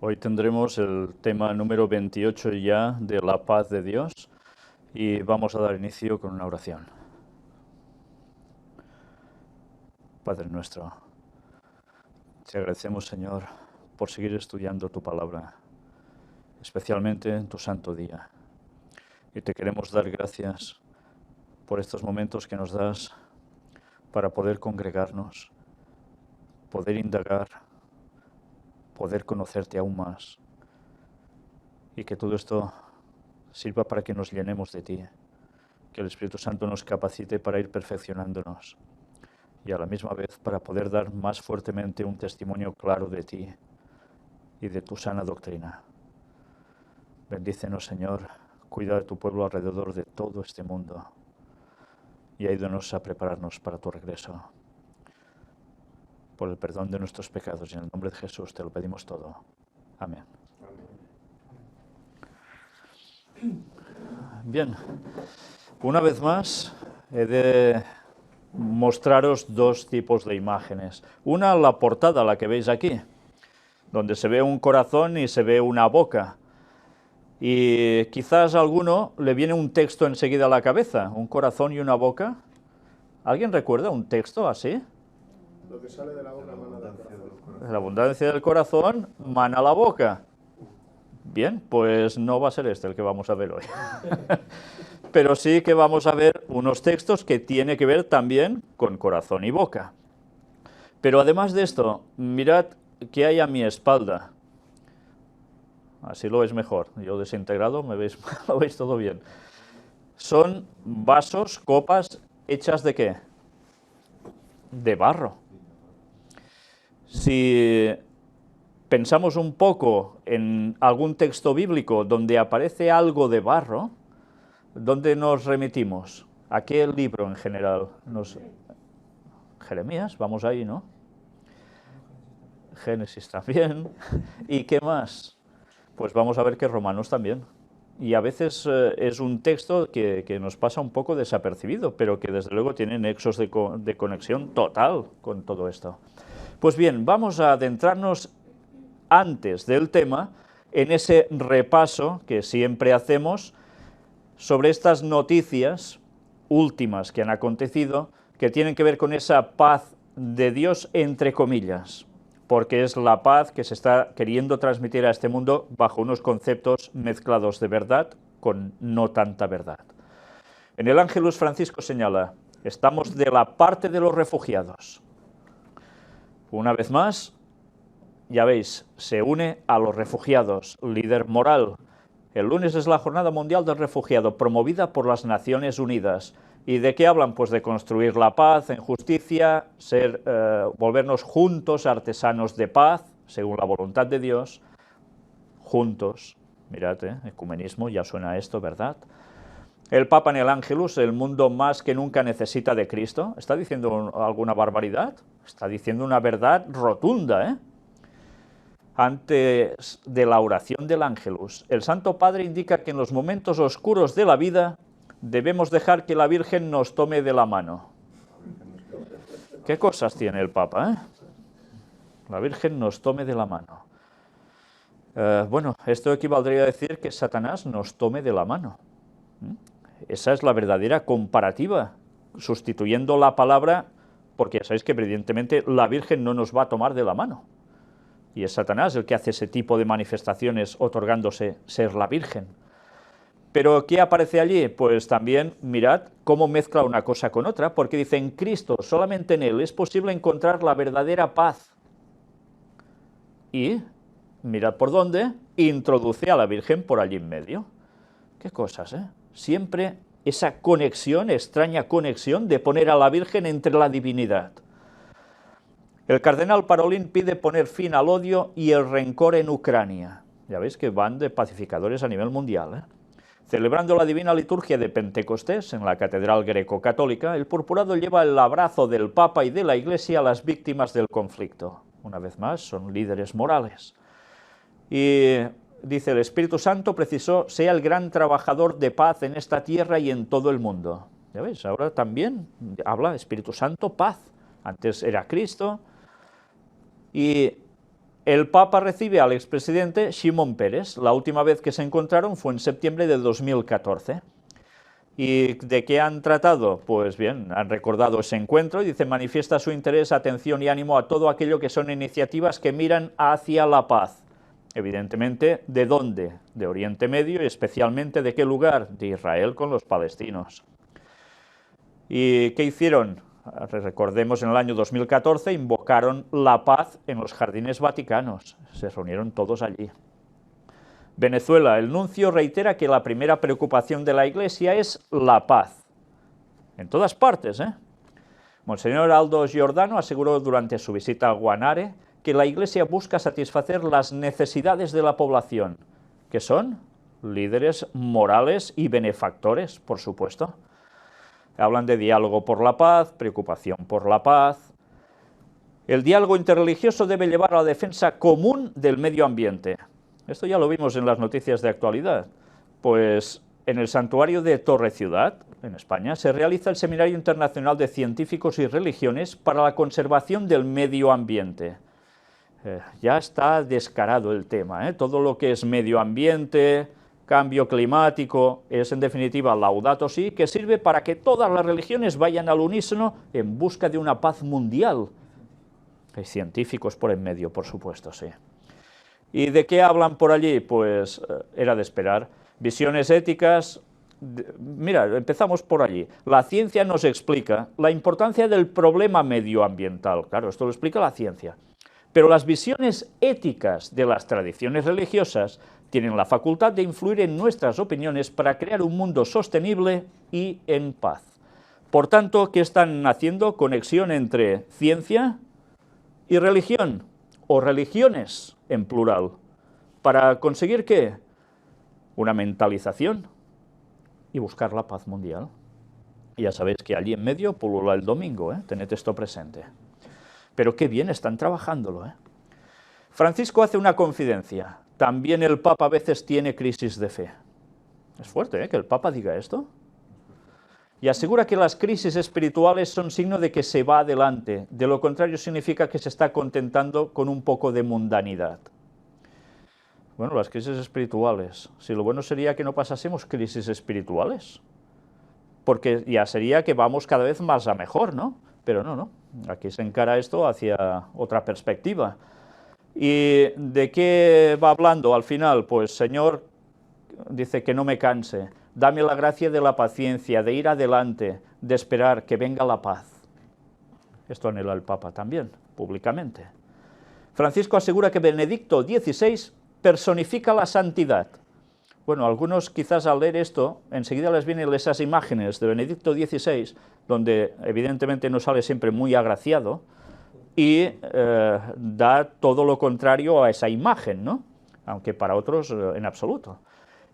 Hoy tendremos el tema número 28 ya de la paz de Dios y vamos a dar inicio con una oración. Padre nuestro, te agradecemos, Señor, por seguir estudiando tu palabra, especialmente en tu santo día. Y te queremos dar gracias por estos momentos que nos das para poder congregarnos, poder indagar, poder conocerte aún más, y que todo esto sirva para que nos llenemos de ti, que el Espíritu Santo nos capacite para ir perfeccionándonos y a la misma vez para poder dar más fuertemente un testimonio claro de ti y de tu sana doctrina. Bendícenos, Señor, cuida de tu pueblo alrededor de todo este mundo y ayúdanos a prepararnos para tu regreso. Por el perdón de nuestros pecados y en el nombre de Jesús te lo pedimos todo. Amén. Bien, una vez más he de mostraros dos tipos de imágenes. Una, la portada, la que veis aquí, donde se ve un corazón y se ve una boca. Y quizás a alguno le viene un texto enseguida a la cabeza, un corazón y una boca. ¿Alguien recuerda un texto así? Lo que sale de la boca mana del corazón. La abundancia del corazón mana la boca. Bien, pues no va a ser este el que vamos a ver hoy. Pero sí que vamos a ver unos textos que tienen que ver también con corazón y boca. Pero además de esto, mirad qué hay a mi espalda. Así lo veis mejor. Yo desintegrado, me veis, lo veis todo bien. Son vasos, copas, hechas ¿de qué? De barro. Si pensamos un poco en algún texto bíblico donde aparece algo de barro, ¿dónde nos remitimos? ¿A qué libro en general? Jeremías, vamos ahí, ¿no? Génesis también. ¿Y qué más? Pues vamos a ver que Romanos también. Y a veces es un texto que nos pasa un poco desapercibido, pero que desde luego tiene nexos de conexión total con todo esto. Pues bien, vamos a adentrarnos antes del tema en ese repaso que siempre hacemos sobre estas noticias últimas que han acontecido, que tienen que ver con esa paz de Dios entre comillas, porque es la paz que se está queriendo transmitir a este mundo bajo unos conceptos mezclados de verdad con no tanta verdad. En el Ángelus Francisco señala, estamos de la parte de los refugiados. Una vez más, ya veis, se une a los refugiados, líder moral. El lunes es la Jornada Mundial del Refugiado, promovida por las Naciones Unidas. ¿Y de qué hablan? Pues de construir la paz en justicia, volvernos juntos artesanos de paz, según la voluntad de Dios, juntos. Mirad, ecumenismo, ya suena esto, ¿verdad? El Papa en el Ángelus, el mundo más que nunca necesita de Cristo. ¿Está diciendo alguna barbaridad? Está diciendo una verdad rotunda, ¿eh? Antes de la oración del Ángelus, el Santo Padre indica que en los momentos oscuros de la vida debemos dejar que la Virgen nos tome de la mano. ¿Qué cosas tiene el Papa, La Virgen nos tome de la mano. Bueno, esto equivaldría a decir que Satanás nos tome de la mano. Esa es la verdadera comparativa, sustituyendo la palabra, porque ya sabéis que evidentemente la Virgen no nos va a tomar de la mano. Y es Satanás el que hace ese tipo de manifestaciones otorgándose ser la Virgen. ¿Pero qué aparece allí? Pues también mirad cómo mezcla una cosa con otra, porque dice, en Cristo, solamente en Él, es posible encontrar la verdadera paz. Y, mirad por dónde, introduce a la Virgen por allí en medio. Qué cosas, Siempre esa conexión, extraña conexión de poner a la Virgen entre la divinidad. El cardenal Parolin pide poner fin al odio y el rencor en Ucrania. Ya veis que van de pacificadores a nivel mundial, Celebrando la divina liturgia de Pentecostés en la Catedral Greco-Católica, el purpurado lleva el abrazo del Papa y de la Iglesia a las víctimas del conflicto. Una vez más, son líderes morales. Y dice, el Espíritu Santo precisó sea el gran trabajador de paz en esta tierra y en todo el mundo. Ya veis, ahora también habla Espíritu Santo, paz. Antes era Cristo. Y el Papa recibe al expresidente Shimon Peres. La última vez que se encontraron fue en septiembre de 2014. ¿Y de qué han tratado? Pues bien, han recordado ese encuentro y dice, manifiesta su interés, atención y ánimo a todo aquello que son iniciativas que miran hacia la paz. Evidentemente, ¿de dónde? De Oriente Medio y especialmente ¿de qué lugar? De Israel con los palestinos. ¿Y qué hicieron? Recordemos, en el año 2014 invocaron la paz en los jardines vaticanos. Se reunieron todos allí. Venezuela, el nuncio reitera que la primera preocupación de la Iglesia es la paz. En todas partes, ¿eh? Monseñor Aldo Giordano aseguró durante su visita a Guanare que la Iglesia busca satisfacer las necesidades de la población, que son líderes morales y benefactores, por supuesto. Hablan de diálogo por la paz, preocupación por la paz. El diálogo interreligioso debe llevar a la defensa común del medio ambiente. Esto ya lo vimos en las noticias de actualidad. Pues en el santuario de Torre Ciudad, en España, se realiza el Seminario Internacional de Científicos y Religiones para la Conservación del Medio Ambiente. Ya está descarado el tema, ¿eh? Todo lo que es medio ambiente, cambio climático, es en definitiva Laudato Si, que sirve para que todas las religiones vayan al unísono en busca de una paz mundial. Hay científicos por en medio, por supuesto, sí. ¿Y de qué hablan por allí? Pues era de esperar. Visiones éticas. Mira, empezamos por allí. La ciencia nos explica la importancia del problema medioambiental. Claro, esto lo explica la ciencia. Pero las visiones éticas de las tradiciones religiosas tienen la facultad de influir en nuestras opiniones para crear un mundo sostenible y en paz. Por tanto, ¿qué están haciendo? Conexión entre ciencia y religión, o religiones en plural. ¿Para conseguir qué? Una mentalización y buscar la paz mundial. Y ya sabéis que allí en medio pulula el domingo, ¿eh? Tened esto presente. Pero qué bien están trabajándolo, ¿eh? Francisco hace una confidencia. También el Papa a veces tiene crisis de fe. Es fuerte, ¿eh?, que el Papa diga esto. Y asegura que las crisis espirituales son signo de que se va adelante. De lo contrario significa que se está contentando con un poco de mundanidad. Bueno, las crisis espirituales. Si lo bueno sería que no pasásemos crisis espirituales. Porque ya sería que vamos cada vez más a mejor, ¿no? Pero no. Aquí se encara esto hacia otra perspectiva. ¿Y de qué va hablando al final? Pues, Señor, dice que no me canse, dame la gracia de la paciencia, de ir adelante, de esperar que venga la paz. Esto anhela el Papa también, públicamente. Francisco asegura que Benedicto XVI personifica la santidad. Bueno, algunos quizás al leer esto, enseguida les vienen esas imágenes de Benedicto XVI, donde evidentemente no sale siempre muy agraciado, y da todo lo contrario a esa imagen, ¿no? Aunque para otros en absoluto.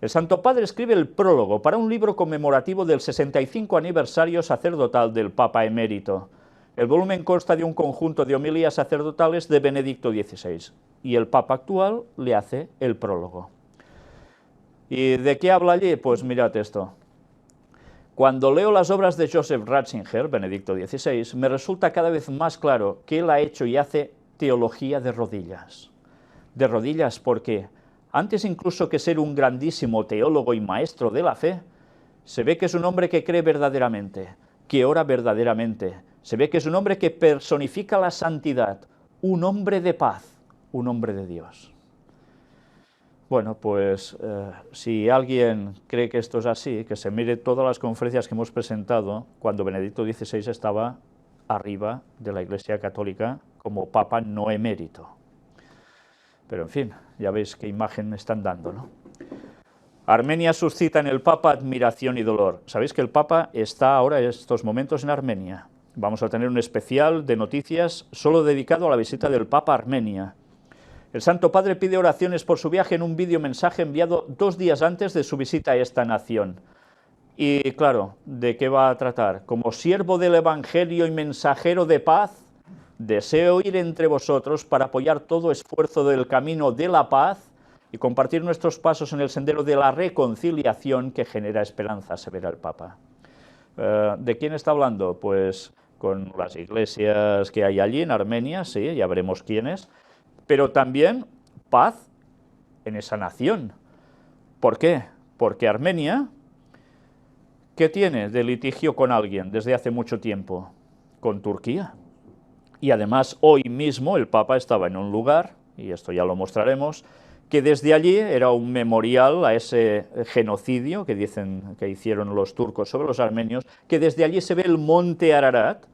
El Santo Padre escribe el prólogo para un libro conmemorativo del 65 aniversario sacerdotal del Papa emérito. El volumen consta de un conjunto de homilías sacerdotales de Benedicto XVI, y el Papa actual le hace el prólogo. ¿Y de qué habla allí? Pues mirad esto. Cuando leo las obras de Joseph Ratzinger, Benedicto XVI, me resulta cada vez más claro que él ha hecho y hace teología de rodillas. De rodillas porque, antes incluso que ser un grandísimo teólogo y maestro de la fe, se ve que es un hombre que cree verdaderamente, que ora verdaderamente, se ve que es un hombre que personifica la santidad, un hombre de paz, un hombre de Dios. Bueno, pues si alguien cree que esto es así, que se mire todas las conferencias que hemos presentado cuando Benedicto XVI estaba arriba de la Iglesia Católica como Papa no emérito. Pero en fin, ya veis qué imagen están dando, ¿no? Armenia suscita en el Papa admiración y dolor. Sabéis que el Papa está ahora en estos momentos en Armenia. Vamos a tener un especial de noticias solo dedicado a la visita del Papa a Armenia. El Santo Padre pide oraciones por su viaje en un vídeo mensaje enviado 2 días antes de su visita a esta nación. Y claro, ¿de qué va a tratar? Como siervo del Evangelio y mensajero de paz, deseo ir entre vosotros para apoyar todo esfuerzo del camino de la paz y compartir nuestros pasos en el sendero de la reconciliación que genera esperanza, asevera el Papa. ¿De quién está hablando? Pues con las iglesias que hay allí en Armenia, sí, ya veremos quiénes, pero también paz en esa nación. ¿Por qué? Porque Armenia, ¿qué tiene de litigio con alguien desde hace mucho tiempo? Con Turquía. Y además hoy mismo el Papa estaba en un lugar, y esto ya lo mostraremos, que desde allí era un memorial a ese genocidio que dicen que hicieron los turcos sobre los armenios, que desde allí se ve el monte Ararat,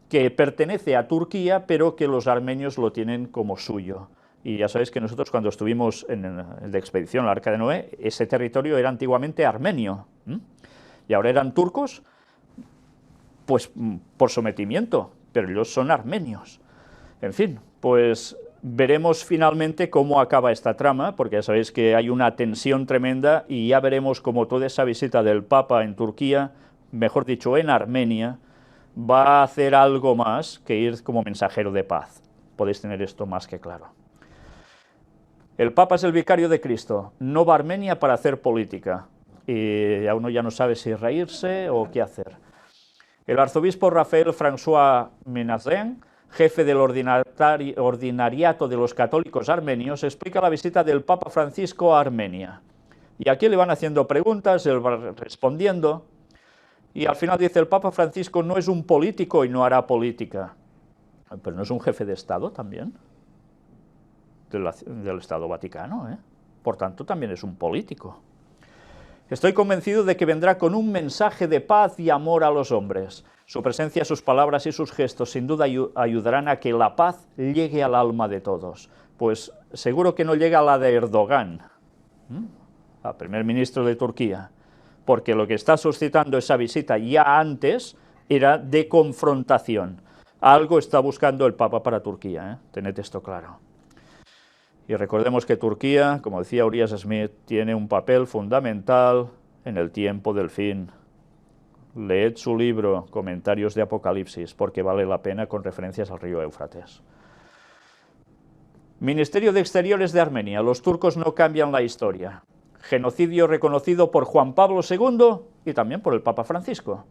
que pertenece a Turquía, pero que los armenios lo tienen como suyo. Y ya sabéis que nosotros cuando estuvimos en la expedición al Arca de Noé, ese territorio era antiguamente armenio, y ahora eran turcos, pues por sometimiento, pero ellos son armenios. En fin, pues veremos finalmente cómo acaba esta trama, porque ya sabéis que hay una tensión tremenda y ya veremos cómo toda esa visita del Papa en Turquía, mejor dicho en Armenia, va a hacer algo más que ir como mensajero de paz. Podéis tener esto más que claro. El Papa es el vicario de Cristo, no va a Armenia para hacer política, y a uno ya no sabe si reírse o qué hacer. El arzobispo Rafael François Menazén, jefe del ordinariato de los católicos armenios, explica la visita del Papa Francisco a Armenia. Y aquí le van haciendo preguntas, él va respondiendo, y al final dice, el Papa Francisco no es un político y no hará política. Pero no es un jefe de Estado también, del Estado Vaticano, ¿eh? Por tanto también es un político. Estoy convencido de que vendrá con un mensaje de paz y amor a los hombres. Su presencia, sus palabras y sus gestos sin duda ayudarán a que la paz llegue al alma de todos. Pues seguro que no llega a la de Erdogan, al primer ministro de Turquía, porque lo que está suscitando esa visita ya antes era de confrontación. Algo está buscando el Papa para Turquía, ¿eh? Tened esto claro. Y recordemos que Turquía, como decía Urias Smith, tiene un papel fundamental en el tiempo del fin. Leed su libro, Comentarios de Apocalipsis, porque vale la pena con referencias al río Éufrates. Ministerio de Exteriores de Armenia. Los turcos no cambian la historia. Genocidio reconocido por Juan Pablo II y también por el Papa Francisco.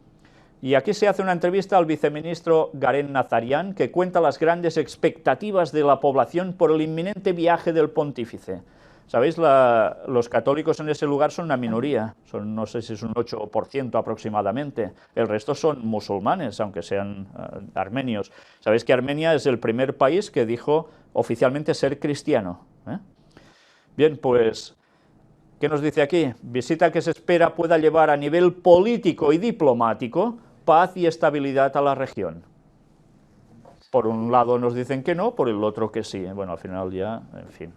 Y aquí se hace una entrevista al viceministro Garen Nazarian, que cuenta las grandes expectativas de la población por el inminente viaje del pontífice. Sabéis, los católicos en ese lugar son una minoría, son, no sé si es un 8% aproximadamente, el resto son musulmanes, aunque sean armenios. Sabéis que Armenia es el primer país que dijo oficialmente ser cristiano, ¿eh? Bien, pues, ¿qué nos dice aquí? Visita que se espera pueda llevar a nivel político y diplomático paz y estabilidad a la región. Por un lado nos dicen que no, por el otro que sí. Bueno, al final ya, en fin,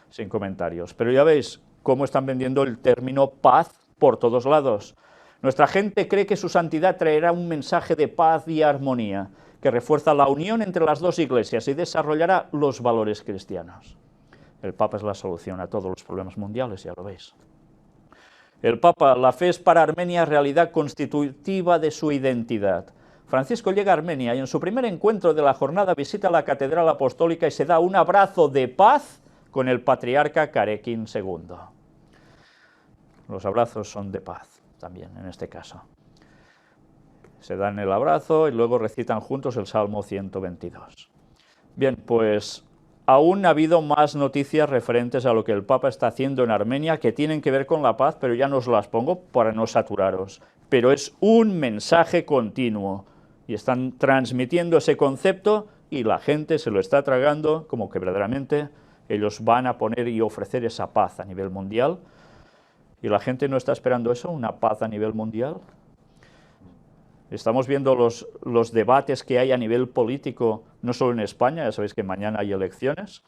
sin comentarios. Pero ya veis cómo están vendiendo el término paz por todos lados. Nuestra gente cree que su santidad traerá un mensaje de paz y armonía, que refuerza la unión entre las dos iglesias y desarrollará los valores cristianos. El Papa es la solución a todos los problemas mundiales, ya lo veis. El Papa, la fe es para Armenia realidad constitutiva de su identidad. Francisco llega a Armenia y en su primer encuentro de la jornada visita la Catedral Apostólica y se da un abrazo de paz con el patriarca Karekin II. Los abrazos son de paz también en este caso. Se dan el abrazo y luego recitan juntos el Salmo 122. Bien, pues aún ha habido más noticias referentes a lo que el Papa está haciendo en Armenia que tienen que ver con la paz, pero ya no os las pongo para no saturaros. Pero es un mensaje continuo y están transmitiendo ese concepto y la gente se lo está tragando como que verdaderamente ellos van a poner y ofrecer esa paz a nivel mundial. ¿Y la gente no está esperando eso, una paz a nivel mundial? Estamos viendo los debates que hay a nivel político, no solo en España, ya sabéis que mañana hay elecciones,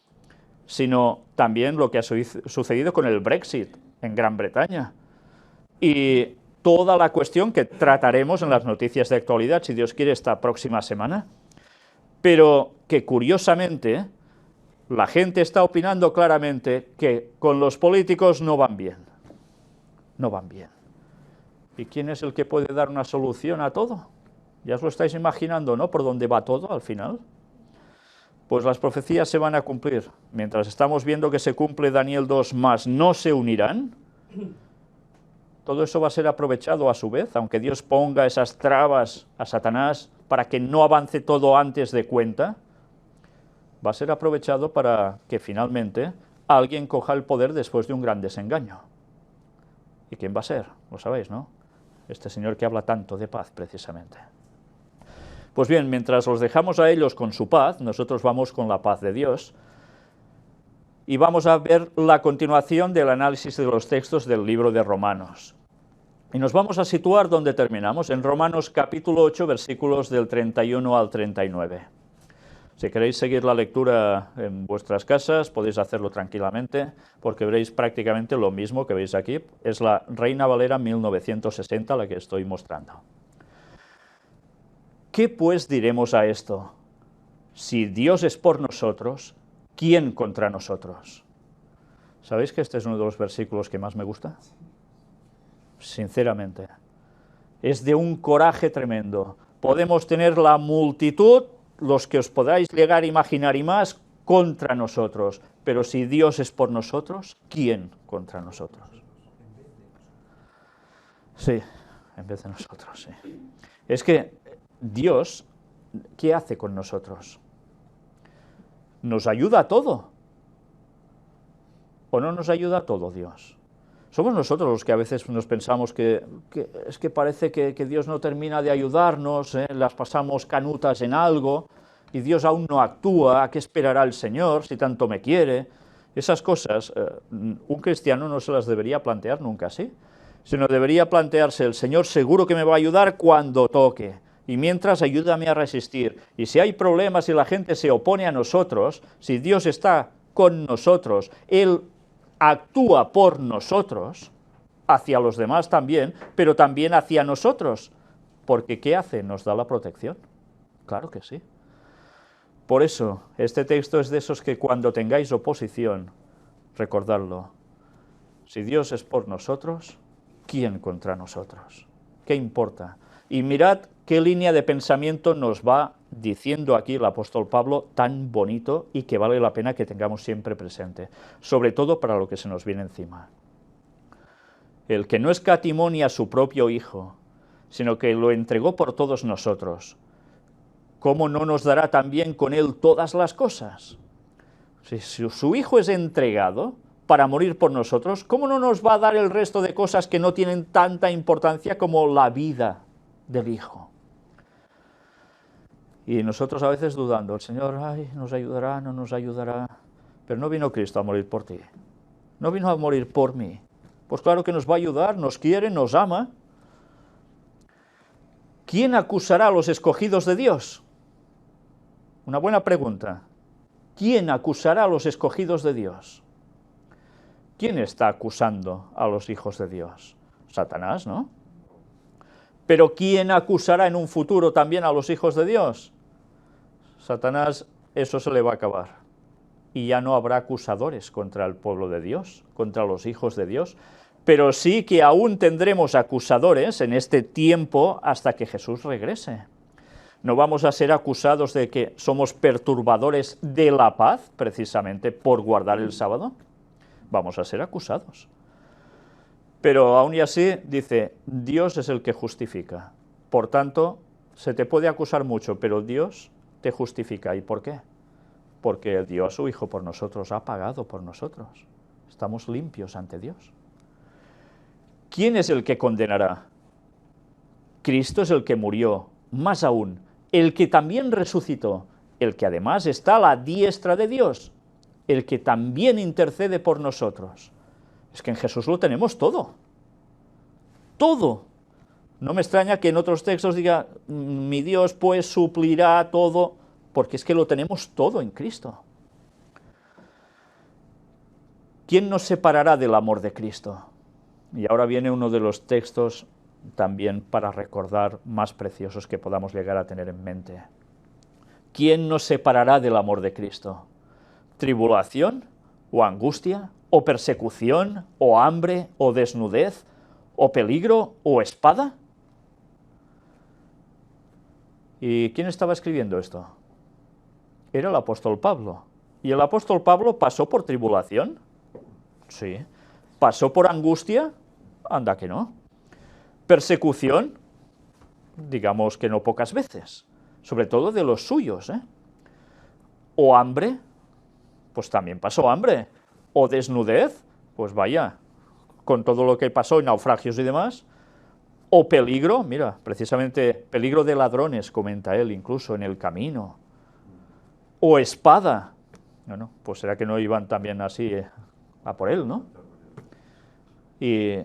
sino también lo que ha sucedido con el Brexit en Gran Bretaña. Y toda la cuestión que trataremos en las noticias de actualidad, si Dios quiere, esta próxima semana, pero que curiosamente la gente está opinando claramente que con los políticos no van bien. No van bien. ¿Y quién es el que puede dar una solución a todo? Ya os lo estáis imaginando, ¿no? ¿Por dónde va todo al final? Pues las profecías se van a cumplir. Mientras estamos viendo que se cumple Daniel 2 más, no se unirán. Todo eso va a ser aprovechado a su vez, aunque Dios ponga esas trabas a Satanás para que no avance todo antes de cuenta. va a ser aprovechado para que finalmente alguien coja el poder después de un gran desengaño. ¿Y quién va a ser? Lo sabéis, ¿no? Este señor que habla tanto de paz, precisamente. Pues bien, mientras los dejamos a ellos con su paz, nosotros vamos con la paz de Dios, y vamos a ver la continuación del análisis de los textos del libro de Romanos. Y nos vamos a situar donde terminamos, en Romanos capítulo 8, versículos del 31 al 39. Si queréis seguir la lectura en vuestras casas, podéis hacerlo tranquilamente, porque veréis prácticamente lo mismo que veis aquí. Es la Reina Valera 1960 la que estoy mostrando. ¿Qué pues diremos a esto? Si Dios es por nosotros, ¿quién contra nosotros? ¿Sabéis que este es uno de los versículos que más me gusta? Sinceramente. Es de un coraje tremendo. Podemos tener la multitud, los que os podáis llegar a imaginar y más, contra nosotros. Pero si Dios es por nosotros, ¿quién contra nosotros? Sí, en vez de nosotros, sí. Es que Dios, ¿qué hace con nosotros? Nos ayuda a todo. ¿O no nos ayuda a todo Dios? Somos nosotros los que a veces nos pensamos que es que parece que Dios no termina de ayudarnos, las pasamos canutas en algo, y Dios aún no actúa. ¿A qué esperará el Señor si tanto me quiere? Esas cosas, un cristiano no se las debería plantear nunca así, sino debería plantearse: el Señor seguro que me va a ayudar cuando toque, y mientras ayúdame a resistir. Y si hay problemas y la gente se opone a nosotros, si Dios está con nosotros, Él actúa por nosotros, hacia los demás también, pero también hacia nosotros, porque ¿qué hace? Nos da la protección. Claro que sí. Por eso, este texto es de esos que cuando tengáis oposición, recordadlo: si Dios es por nosotros, ¿quién contra nosotros? ¿Qué importa? Y mirad qué línea de pensamiento nos va diciendo aquí el apóstol Pablo, tan bonito y que vale la pena que tengamos siempre presente, sobre todo para lo que se nos viene encima. El que no escatimó ni a su propio Hijo, sino que lo entregó por todos nosotros, ¿cómo no nos dará también con Él todas las cosas? Si su Hijo es entregado para morir por nosotros, ¿cómo no nos va a dar el resto de cosas que no tienen tanta importancia como la vida del Hijo? Y nosotros a veces dudando: el Señor, nos ayudará, no nos ayudará. Pero no vino Cristo a morir por ti, no vino a morir por mí. Pues claro que nos va a ayudar, nos quiere, nos ama. ¿Quién acusará a los escogidos de Dios? Una buena pregunta. ¿Quién acusará a los escogidos de Dios? ¿Quién está acusando a los hijos de Dios? Satanás, ¿no? Pero ¿quién acusará en un futuro también a los hijos de Dios? Satanás, eso se le va a acabar. Y ya no habrá acusadores contra el pueblo de Dios, contra los hijos de Dios. Pero sí que aún tendremos acusadores en este tiempo hasta que Jesús regrese. No vamos a ser acusados de que somos perturbadores de la paz, precisamente por guardar el sábado. Vamos a ser acusados. Pero aún y así, dice, Dios es el que justifica. Por tanto, se te puede acusar mucho, pero Dios te justifica. ¿Y por qué? Porque dio a su Hijo por nosotros, ha pagado por nosotros. Estamos limpios ante Dios. ¿Quién es el que condenará? Cristo es el que murió, más aún, el que también resucitó, el que además está a la diestra de Dios, el que también intercede por nosotros. Es que en Jesús lo tenemos todo. Todo. No me extraña que en otros textos diga, mi Dios pues suplirá todo, porque es que lo tenemos todo en Cristo. ¿Quién nos separará del amor de Cristo? Y ahora viene uno de los textos también para recordar más preciosos que podamos llegar a tener en mente. ¿Quién nos separará del amor de Cristo? ¿Tribulación o angustia o persecución o hambre o desnudez o peligro o espada? ¿Y quién estaba escribiendo esto? Era el apóstol Pablo. ¿Y el apóstol Pablo pasó por tribulación? Sí. ¿Pasó por angustia? Anda que no. ¿Persecución? Digamos que no pocas veces, sobre todo de los suyos, O hambre, pues también pasó hambre. O desnudez, pues vaya, con todo lo que pasó en naufragios y demás. O peligro, mira, precisamente peligro de ladrones, comenta él, incluso en el camino. O espada. Bueno, pues será que no iban también así a por él, ¿no? Y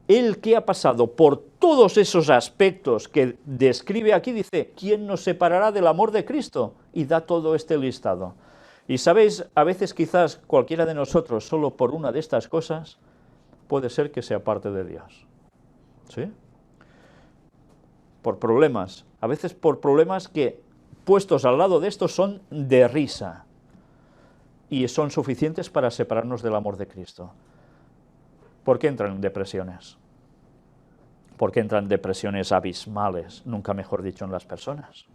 él que ha pasado por todos esos aspectos que describe aquí, dice, ¿quién nos separará del amor de Cristo? Y da todo este listado. Y sabéis, a veces quizás cualquiera de nosotros, solo por una de estas cosas, puede ser que sea parte de Dios. ¿Sí? Por problemas, a veces por problemas que, puestos al lado de estos, son de risa. Y son suficientes para separarnos del amor de Cristo. ¿Por qué entran en depresiones? ¿Por qué entran en depresiones abismales, nunca mejor dicho, en las personas?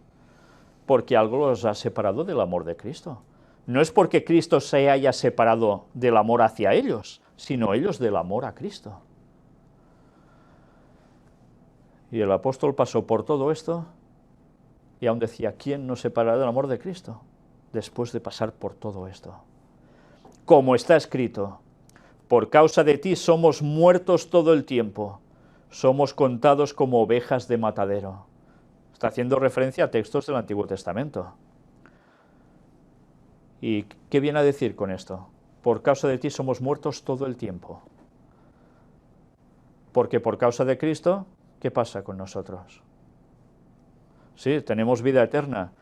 Porque algo los ha separado del amor de Cristo. No es porque Cristo se haya separado del amor hacia ellos, sino ellos del amor a Cristo. Y el apóstol pasó por todo esto y aún decía, ¿quién nos separará del amor de Cristo? Después de pasar por todo esto. Como está escrito, por causa de ti somos muertos todo el tiempo, somos contados como ovejas de matadero. Está haciendo referencia a textos del Antiguo Testamento. ¿Y qué viene a decir con esto? Por causa de ti somos muertos todo el tiempo. Porque por causa de Cristo, ¿qué pasa con nosotros? Sí, tenemos vida eterna,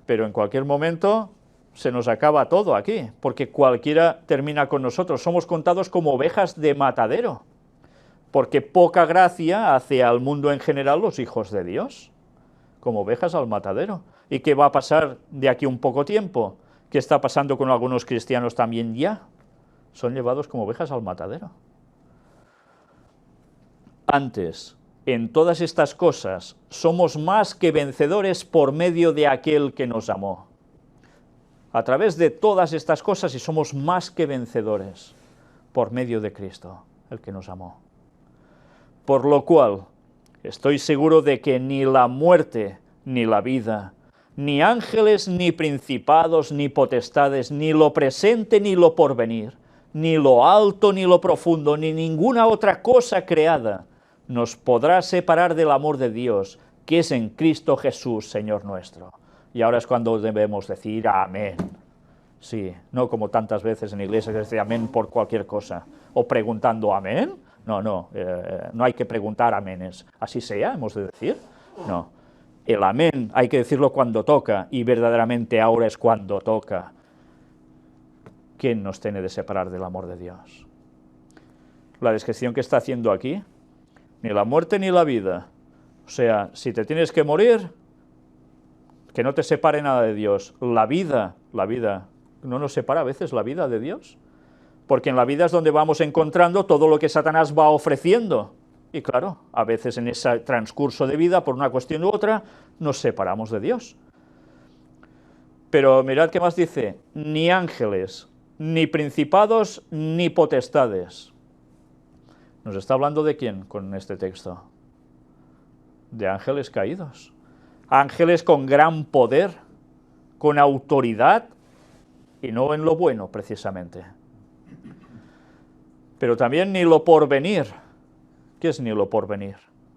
pero en cualquier momento se nos acaba todo aquí, porque cualquiera termina con nosotros. Somos contados como ovejas de matadero, porque poca gracia hace al mundo en general los hijos de Dios, como ovejas al matadero. ¿Y qué va a pasar de aquí un poco tiempo? ¿Qué está pasando con algunos cristianos también ya? Son llevados como ovejas al matadero. Antes, en todas estas cosas, somos más que vencedores por medio de aquel que nos amó. A través de todas estas cosas, y somos más que vencedores por medio de Cristo, el que nos amó. Por lo cual, estoy seguro de que ni la muerte, ni la vida, ni ángeles, ni principados, ni potestades, ni lo presente, ni lo porvenir, ni lo alto, ni lo profundo, ni ninguna otra cosa creada, nos podrá separar del amor de Dios, que es en Cristo Jesús, Señor nuestro. Y ahora es cuando debemos decir amén. Sí, no como tantas veces en iglesia que se dice amén por cualquier cosa, o preguntando amén. No hay que preguntar aménes. Así sea, hemos de decir. No, el amén hay que decirlo cuando toca, y verdaderamente ahora es cuando toca. ¿Quién nos tiene de separar del amor de Dios? La descripción que está haciendo aquí, ni la muerte ni la vida. O sea, si te tienes que morir, que no te separe nada de Dios. La vida, ¿no nos separa a veces la vida de Dios? Porque en la vida es donde vamos encontrando todo lo que Satanás va ofreciendo. Y claro, a veces en ese transcurso de vida, por una cuestión u otra, nos separamos de Dios. Pero mirad qué más dice, ni ángeles, ni principados, ni potestades. ¿Nos está hablando de quién con este texto? De ángeles caídos. Ángeles con gran poder, con autoridad, y no en lo bueno, precisamente. Pero también ni lo porvenir. ¿Qué es ni lo porvenir?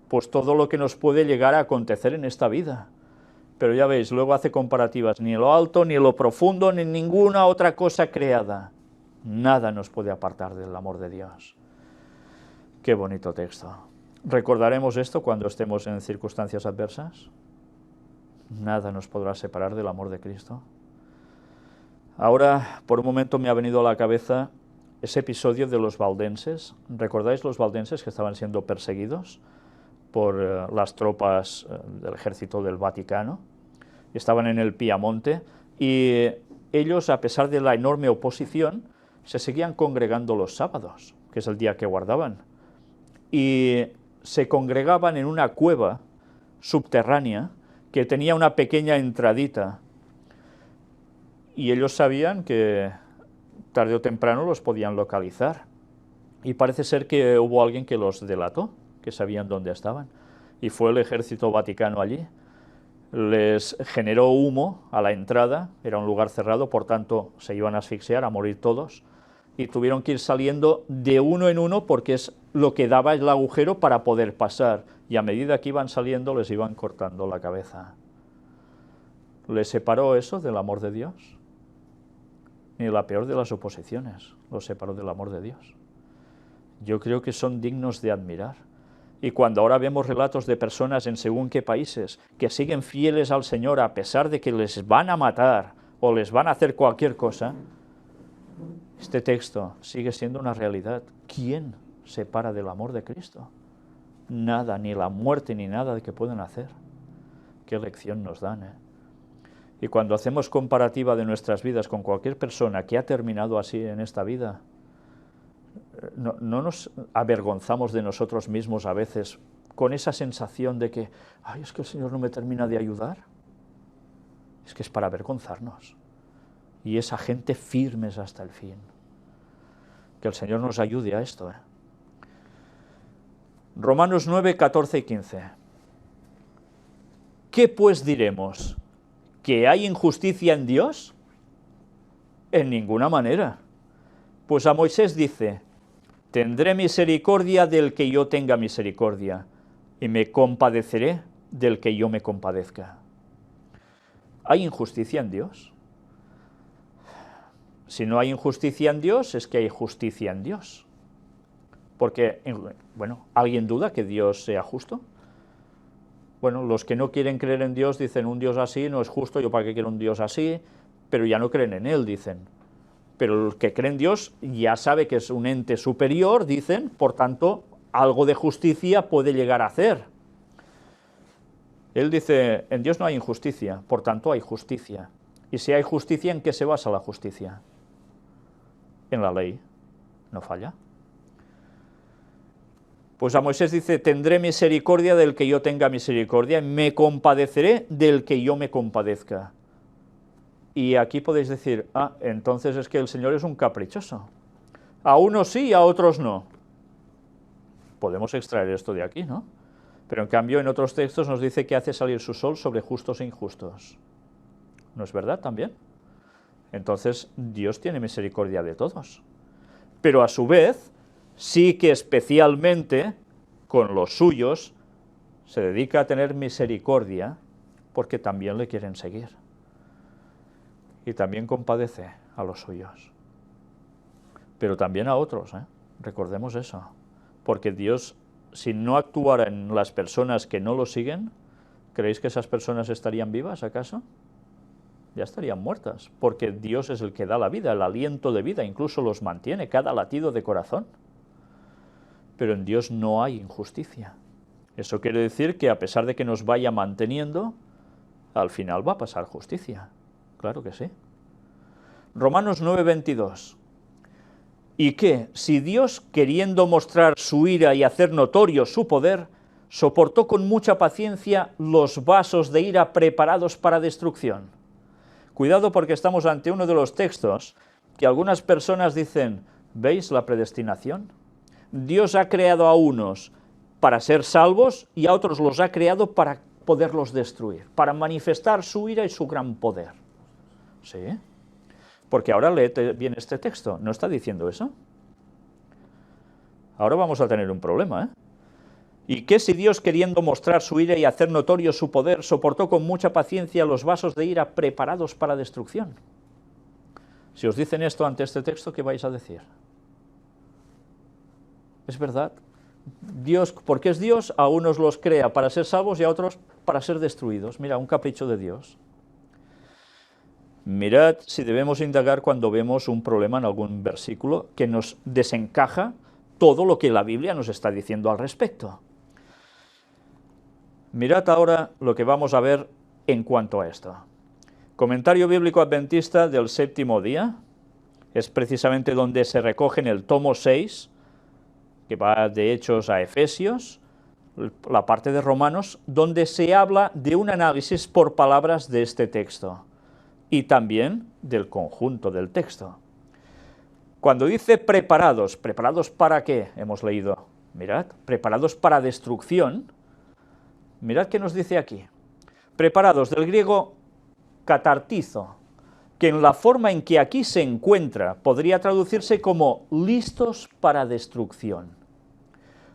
Pues todo lo que nos puede llegar a acontecer en esta vida. Pero ya veis, luego hace comparativas, ni lo alto, ni lo profundo, ni ninguna otra cosa creada. Nada nos puede apartar del amor de Dios. Qué bonito texto. ¿Recordaremos esto cuando estemos en circunstancias adversas? Nada nos podrá separar del amor de Cristo. Ahora, por un momento me ha venido a la cabeza ese episodio de los valdenses. ¿Recordáis los valdenses que estaban siendo perseguidos por las tropas del ejército del Vaticano? Estaban en el Piamonte y ellos, a pesar de la enorme oposición, se seguían congregando los sábados, que es el día que guardaban. Y se congregaban en una cueva subterránea que tenía una pequeña entradita. Y ellos sabían que tarde o temprano los podían localizar. Y parece ser que hubo alguien que los delató, que sabían dónde estaban. Y fue el ejército vaticano allí. les generó humo a la entrada, era un lugar cerrado, por tanto se iban a asfixiar, a morir todos, y tuvieron que ir saliendo de uno en uno porque es lo que daba el agujero para poder pasar, y a medida que iban saliendo les iban cortando la cabeza. ¿Les separó eso del amor de Dios? Ni la peor de las oposiciones los separó del amor de Dios. Yo creo que son dignos de admirar. Y cuando ahora vemos relatos de personas en según qué países que siguen fieles al Señor a pesar de que les van a matar o les van a hacer cualquier cosa, este texto sigue siendo una realidad. ¿Quién separa del amor de Cristo? Nada, ni la muerte ni nada de que puedan hacer. Qué lección nos dan, ¿eh? Y cuando hacemos comparativa de nuestras vidas con cualquier persona que ha terminado así en esta vida, no nos avergonzamos de nosotros mismos a veces con esa sensación de que, ay, es que el Señor no me termina de ayudar. Es que es para avergonzarnos. Y esa gente firmes hasta el fin. Que el Señor nos ayude a esto, ¿eh? Romanos 9, 14 y 15. ¿Qué pues diremos? ¿Que hay injusticia en Dios? En ninguna manera. Pues a Moisés dice, tendré misericordia del que yo tenga misericordia, y me compadeceré del que yo me compadezca. ¿Hay injusticia en Dios? Si no hay injusticia en Dios, es que hay justicia en Dios. Porque, bueno, ¿alguien duda que Dios sea justo? Bueno, los que no quieren creer en Dios dicen, un Dios así no es justo, yo para qué quiero un Dios así, pero ya no creen en Él, dicen. Pero el que cree en Dios ya sabe que es un ente superior, dicen, por tanto, algo de justicia puede llegar a hacer. Él dice, en Dios no hay injusticia, por tanto hay justicia. Y si hay justicia, ¿en qué se basa la justicia? En la ley, no falla. Pues a Moisés dice, tendré misericordia del que yo tenga misericordia, me compadeceré del que yo me compadezca. Y aquí podéis decir, entonces es que el Señor es un caprichoso. A unos sí y a otros no. Podemos extraer esto de aquí, ¿no? Pero en cambio en otros textos nos dice que hace salir su sol sobre justos e injustos. ¿No es verdad también? Entonces Dios tiene misericordia de todos. Pero a su vez, sí que especialmente con los suyos se dedica a tener misericordia porque también le quieren seguir. Y también compadece a los suyos. Pero también a otros, ¿eh? Recordemos eso. Porque Dios, si no actuara en las personas que no lo siguen, ¿creéis que esas personas estarían vivas acaso? Ya estarían muertas, porque Dios es el que da la vida, el aliento de vida, incluso los mantiene, cada latido de corazón. Pero en Dios no hay injusticia. Eso quiere decir que a pesar de que nos vaya manteniendo, al final va a pasar justicia. Claro que sí. Romanos 9, 22. ¿Y qué? Si Dios, queriendo mostrar su ira y hacer notorio su poder, soportó con mucha paciencia los vasos de ira preparados para destrucción. Cuidado porque estamos ante uno de los textos que algunas personas dicen, ¿veis la predestinación? Dios ha creado a unos para ser salvos y a otros los ha creado para poderlos destruir, para manifestar su ira y su gran poder. ¿Sí? Porque ahora léete bien este texto, ¿no está diciendo eso? Ahora vamos a tener un problema, ¿eh? ¿Y qué si Dios, queriendo mostrar su ira y hacer notorio su poder, soportó con mucha paciencia los vasos de ira preparados para destrucción? Si os dicen esto ante este texto, ¿qué vais a decir? Es verdad. Dios, porque es Dios, a unos los crea para ser salvos y a otros para ser destruidos. Mira, un capricho de Dios. Mirad si debemos indagar cuando vemos un problema en algún versículo que nos desencaja todo lo que la Biblia nos está diciendo al respecto. Mirad ahora lo que vamos a ver en cuanto a esto. Comentario bíblico adventista del séptimo día, es precisamente donde se recoge en el tomo 6, que va de Hechos a Efesios, la parte de Romanos, donde se habla de un análisis por palabras de este texto y también del conjunto del texto. Cuando dice preparados, ¿preparados para qué? Hemos leído, mirad, preparados para destrucción. Mirad qué nos dice aquí. Preparados, del griego catartizo, que en la forma en que aquí se encuentra podría traducirse como listos para destrucción.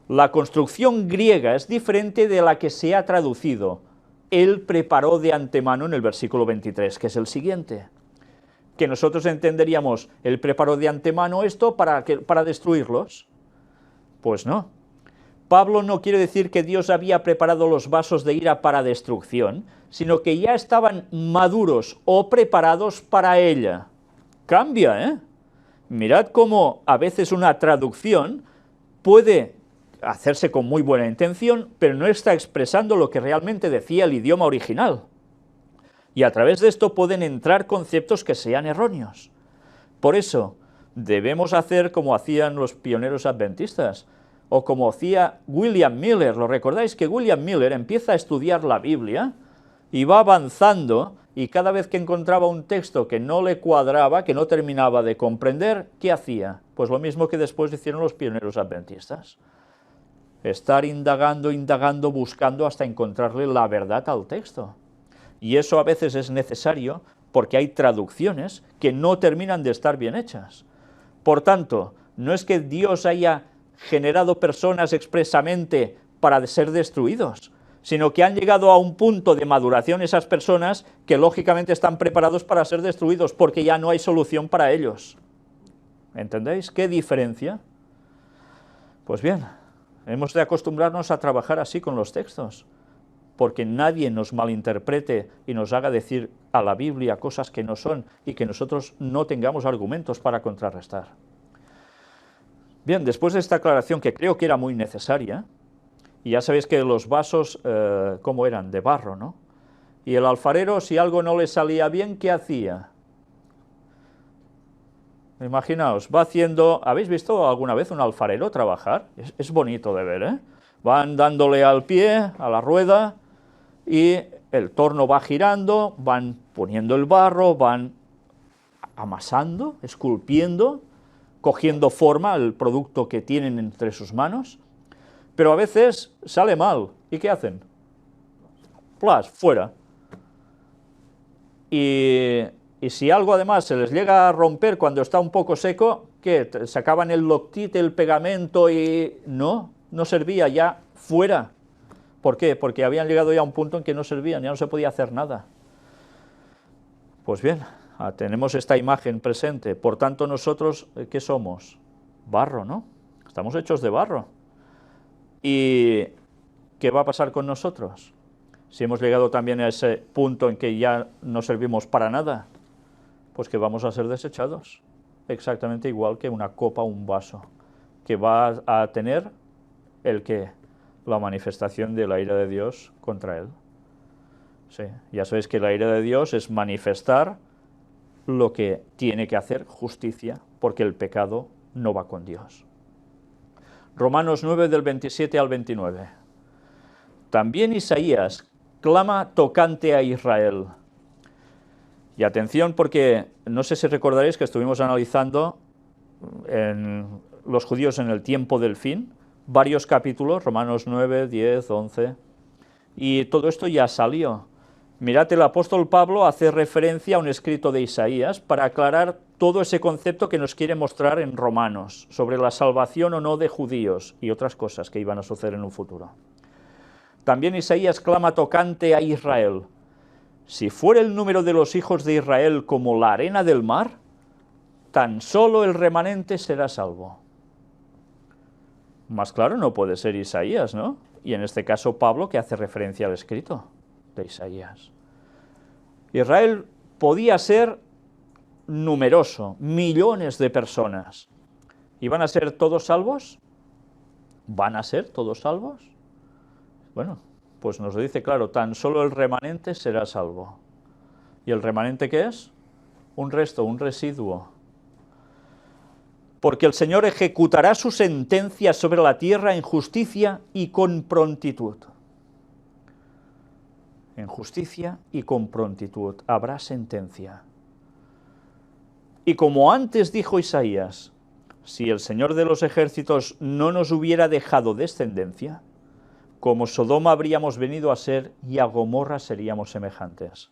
La construcción griega es diferente de la que se ha traducido. Él preparó de antemano en el versículo 23, que es el siguiente. Que nosotros entenderíamos, él preparó de antemano esto para destruirlos. Pues no. Pablo no quiere decir que Dios había preparado los vasos de ira para destrucción, sino que ya estaban maduros o preparados para ella. Cambia, ¿eh? Mirad cómo a veces una traducción puede hacerse con muy buena intención, pero no está expresando lo que realmente decía el idioma original. Y a través de esto pueden entrar conceptos que sean erróneos. Por eso, debemos hacer como hacían los pioneros adventistas, o como hacía William Miller. ¿Lo recordáis? Que William Miller empieza a estudiar la Biblia y va avanzando, y cada vez que encontraba un texto que no le cuadraba, que no terminaba de comprender, ¿qué hacía? Pues lo mismo que después hicieron los pioneros adventistas. Estar indagando, buscando hasta encontrarle la verdad al texto. Y eso a veces es necesario porque hay traducciones que no terminan de estar bien hechas. Por tanto, no es que Dios haya generado personas expresamente para ser destruidos, sino que han llegado a un punto de maduración esas personas que lógicamente están preparados para ser destruidos, porque ya no hay solución para ellos. ¿Entendéis? ¿Qué diferencia? Pues bien, hemos de acostumbrarnos a trabajar así con los textos, porque nadie nos malinterprete y nos haga decir a la Biblia cosas que no son y que nosotros no tengamos argumentos para contrarrestar. Bien, después de esta aclaración, que creo que era muy necesaria, y ya sabéis que los vasos, ¿cómo eran? De barro, ¿no? Y el alfarero, si algo no le salía bien, ¿qué hacía? Imaginaos, va haciendo... ¿Habéis visto alguna vez un alfarero trabajar? Es bonito de ver, ¿eh? Van dándole al pie, a la rueda, y el torno va girando, van poniendo el barro, van amasando, esculpiendo, cogiendo forma al producto que tienen entre sus manos, pero a veces sale mal. ¿Y qué hacen? ¡Plas! Fuera. Y si algo además se les llega a romper cuando está un poco seco, ¿qué? Sacaban el loctite, el pegamento y... no servía, ya fuera. ¿Por qué? Porque habían llegado ya a un punto en que no servían, ya no se podía hacer nada. Pues bien, tenemos esta imagen presente. Por tanto, nosotros, ¿qué somos? Barro, ¿no? Estamos hechos de barro. ¿Y qué va a pasar con nosotros? Si hemos llegado también a ese punto en que ya no servimos para nada, pues que vamos a ser desechados. Exactamente igual que una copa o un vaso, que va a tener el que la manifestación de la ira de Dios contra él. Sí, ya sabéis que la ira de Dios es manifestar lo que tiene que hacer, justicia, porque el pecado no va con Dios. Romanos 9, del 27 al 29. También Isaías clama tocante a Israel. Y atención, porque no sé si recordaréis que estuvimos analizando en los judíos en el tiempo del fin, varios capítulos, Romanos 9, 10, 11, y todo esto ya salió. Mirad, el apóstol Pablo hace referencia a un escrito de Isaías para aclarar todo ese concepto que nos quiere mostrar en Romanos, sobre la salvación o no de judíos y otras cosas que iban a suceder en un futuro. También Isaías clama tocante a Israel. Si fuera el número de los hijos de Israel como la arena del mar, tan solo el remanente será salvo. Más claro no puede ser Isaías, ¿no? Y en este caso Pablo, que hace referencia al escrito de Isaías. Israel podía ser numeroso, millones de personas. ¿Y van a ser todos salvos? ¿Van a ser todos salvos? Bueno, pues nos lo dice claro, tan solo el remanente será salvo. ¿Y el remanente qué es? Un resto, un residuo. Porque el Señor ejecutará su sentencia sobre la tierra en justicia y con prontitud. En justicia y con prontitud habrá sentencia. Y como antes dijo Isaías, si el Señor de los ejércitos no nos hubiera dejado descendencia, como Sodoma habríamos venido a ser y a Gomorra seríamos semejantes.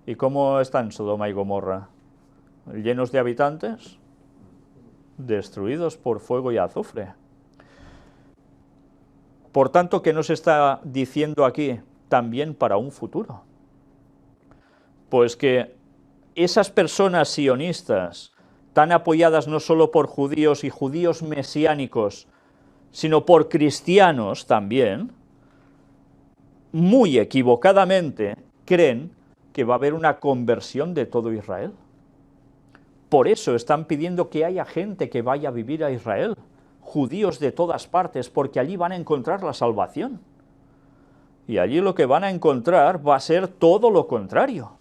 ¿Y cómo están Sodoma y Gomorra? ¿Llenos de habitantes? Destruidos por fuego y azufre. Por tanto, ¿qué nos está diciendo aquí? También para un futuro. Pues que esas personas sionistas, tan apoyadas no solo por judíos y judíos mesiánicos, sino por cristianos también, muy equivocadamente creen que va a haber una conversión de todo Israel. Por eso están pidiendo que haya gente que vaya a vivir a Israel, judíos de todas partes, porque allí van a encontrar la salvación. Y allí lo que van a encontrar va a ser todo lo contrario,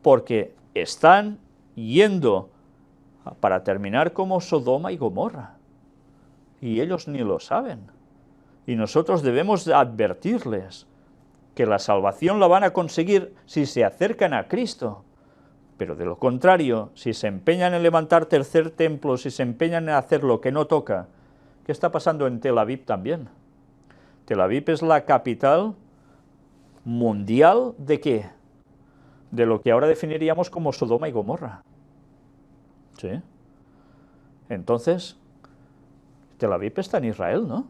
porque están yendo para terminar como Sodoma y Gomorra, y ellos ni lo saben. Y nosotros debemos advertirles que la salvación la van a conseguir si se acercan a Cristo, pero de lo contrario, si se empeñan en levantar tercer templo, si se empeñan en hacer lo que no toca. ¿Qué está pasando en Tel Aviv también? Tel Aviv es la capital mundial ¿de qué? De lo que ahora definiríamos como Sodoma y Gomorra. ¿Sí? Entonces, Tel Aviv está en Israel, ¿no?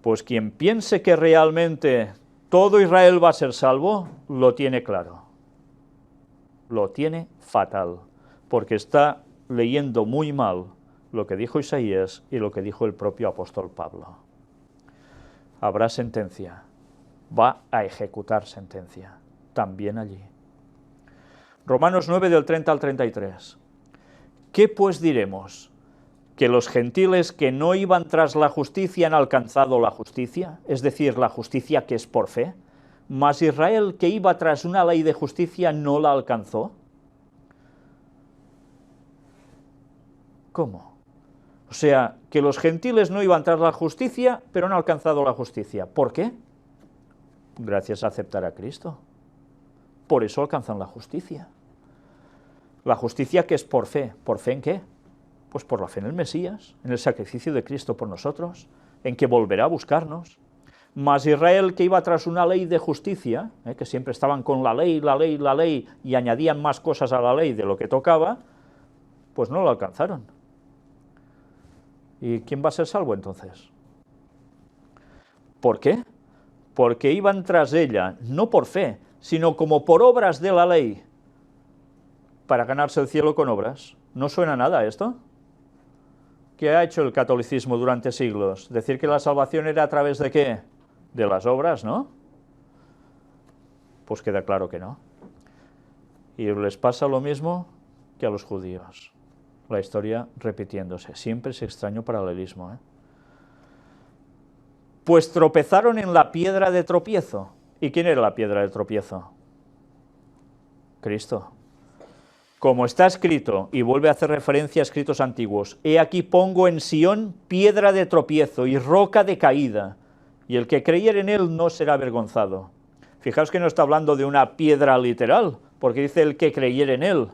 Pues quien piense que realmente todo Israel va a ser salvo, lo tiene claro. Lo tiene fatal, porque está leyendo muy mal lo que dijo Isaías y lo que dijo el propio apóstol Pablo. Habrá sentencia, va a ejecutar sentencia, también allí. Romanos 9 del 30 al 33. ¿Qué pues diremos? ¿Que los gentiles que no iban tras la justicia han alcanzado la justicia? Es decir, la justicia que es por fe. Mas Israel, que iba tras una ley de justicia, no la alcanzó. ¿Cómo? O sea, que los gentiles no iban tras la justicia, pero han alcanzado la justicia. ¿Por qué? Gracias a aceptar a Cristo. Por eso alcanzan la justicia. La justicia que es por fe. ¿Por fe en qué? Pues por la fe en el Mesías, en el sacrificio de Cristo por nosotros, en que volverá a buscarnos. Mas Israel, que iba tras una ley de justicia, que siempre estaban con la ley, y añadían más cosas a la ley de lo que tocaba, pues no lo alcanzaron. ¿Y quién va a ser salvo entonces? ¿Por qué? Porque iban tras ella, no por fe, sino como por obras de la ley, para ganarse el cielo con obras. ¿No suena nada esto? ¿Qué ha hecho el catolicismo durante siglos? ¿Decir que la salvación era a través de qué? De las obras, ¿no? Pues queda claro que no. Y les pasa lo mismo que a los judíos. La historia repitiéndose. Siempre es extraño paralelismo, ¿eh? Pues tropezaron en la piedra de tropiezo. ¿Y quién era la piedra de tropiezo? Cristo. Como está escrito, y vuelve a hacer referencia a escritos antiguos, he aquí pongo en Sión piedra de tropiezo y roca de caída, y el que creyere en él no será avergonzado. Fijaos que no está hablando de una piedra literal, porque dice el que creyere en él.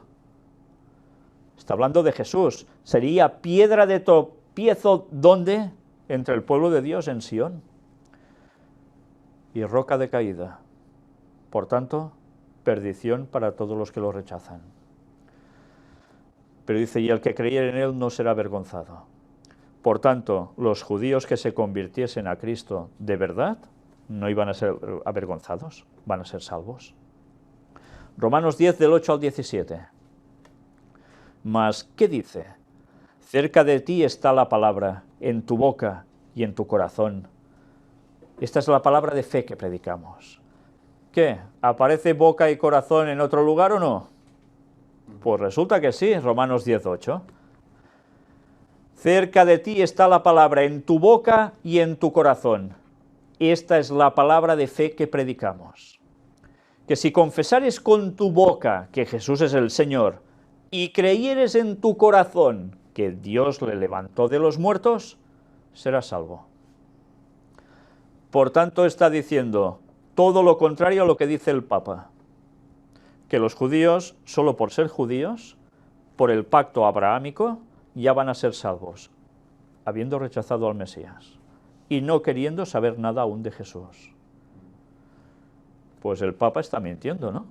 Está hablando de Jesús. Sería piedra de tropiezo, ¿dónde? Entre el pueblo de Dios, en Sión. Y roca de caída. Por tanto, perdición para todos los que lo rechazan. Pero dice, y el que creyere en él no será avergonzado. Por tanto, los judíos que se convirtiesen a Cristo de verdad, no iban a ser avergonzados, van a ser salvos. Romanos 10, del 8 al 17. Mas, ¿qué dice? Cerca de ti está la palabra, en tu boca y en tu corazón. Esta es la palabra de fe que predicamos. ¿Qué? ¿Aparece boca y corazón en otro lugar o no? Pues resulta que sí, Romanos 10:8. Cerca de ti está la palabra, en tu boca y en tu corazón. Esta es la palabra de fe que predicamos. Que si confesares con tu boca que Jesús es el Señor y creyeres en tu corazón que Dios le levantó de los muertos, serás salvo. Por tanto, está diciendo todo lo contrario a lo que dice el Papa. Que los judíos, solo por ser judíos, por el pacto abrahámico, ya van a ser salvos, habiendo rechazado al Mesías. y no queriendo saber nada aún de Jesús. Pues el Papa está mintiendo, ¿no?